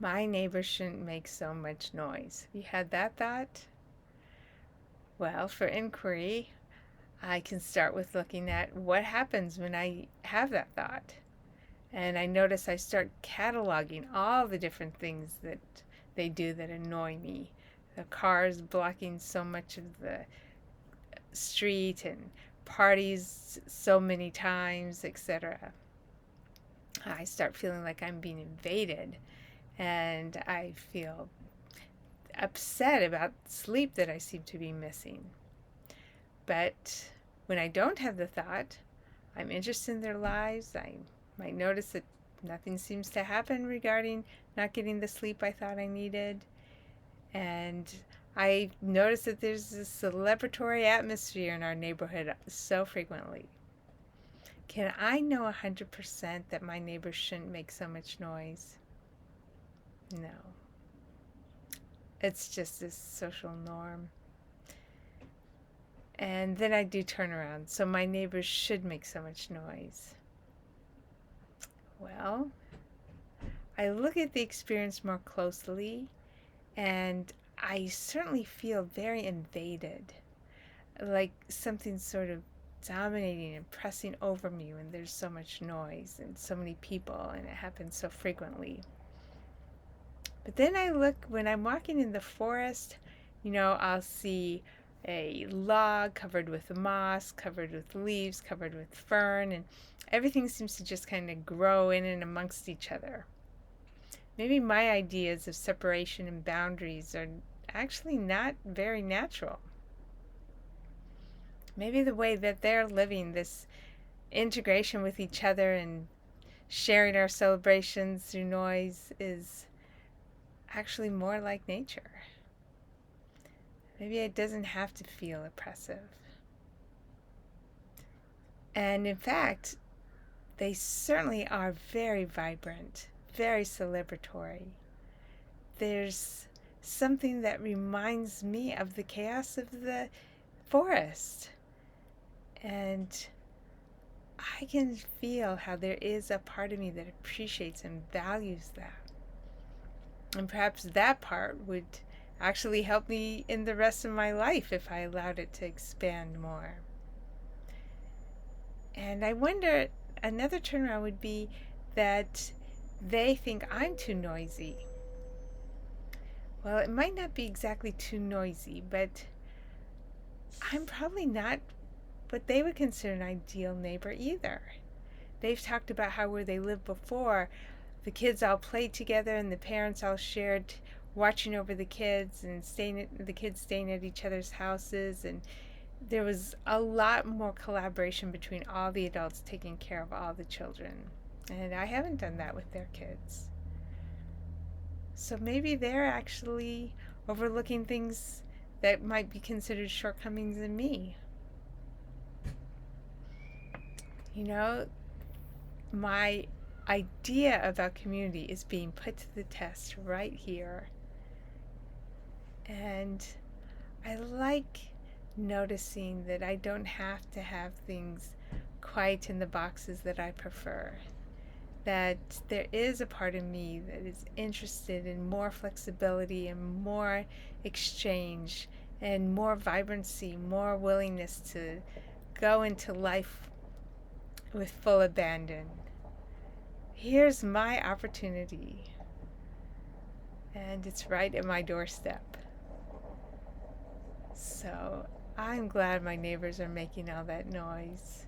My neighbor shouldn't make so much noise. You had that thought? Well, for inquiry, I can start with looking at what happens when I have that thought. And I notice I start cataloging all the different things that they do that annoy me. The cars blocking so much of the street and parties so many times, etc. I start feeling like I'm being invaded, and I feel upset about sleep that I seem to be missing. But when I don't have the thought, I'm interested in their lives. I might notice that nothing seems to happen regarding not getting the sleep I thought I needed. And I notice that there's a celebratory atmosphere in our neighborhood so frequently. Can I know 100% that my neighbors shouldn't make so much noise? No. It's just this social norm. And then I do turn around. So my neighbors should make so much noise. Well, I look at the experience more closely, and I certainly feel very invaded. Like something sort of dominating and pressing over me when there's so much noise and so many people, and it happens so frequently. But then I look, when I'm walking in the forest, I'll see a log covered with moss, covered with leaves, covered with fern, and everything seems to just kind of grow in and amongst each other. Maybe my ideas of separation and boundaries are actually not very natural. Maybe the way that they're living this integration with each other and sharing our celebrations through noise is actually more like nature. Maybe it doesn't have to feel oppressive. And in fact, they certainly are very vibrant, very celebratory. There's something that reminds me of the chaos of the forest. And I can feel how there is a part of me that appreciates and values that. And perhaps that part would actually help me in the rest of my life if I allowed it to expand more. And I wonder, another turnaround would be that they think I'm too noisy. Well, it might not be exactly too noisy, but I'm probably not what they would consider an ideal neighbor either. They've talked about how where they lived before, the kids all played together and the parents all shared watching over the kids and the kids staying at each other's houses, and there was a lot more collaboration between all the adults taking care of all the children. And I haven't done that with their kids. So maybe they're actually overlooking things that might be considered shortcomings in me. My idea about community is being put to the test right here. And I like noticing that I don't have to have things quite in the boxes that I prefer. That there is a part of me that is interested in more flexibility and more exchange and more vibrancy, more willingness to go into life with full abandon. Here's my opportunity, and it's right at my doorstep. So I'm glad my neighbors are making all that noise.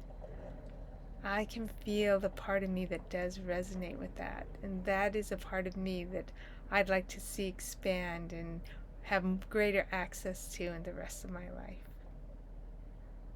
I can feel the part of me that does resonate with that, and that is a part of me that I'd like to see expand and have greater access to in the rest of my life.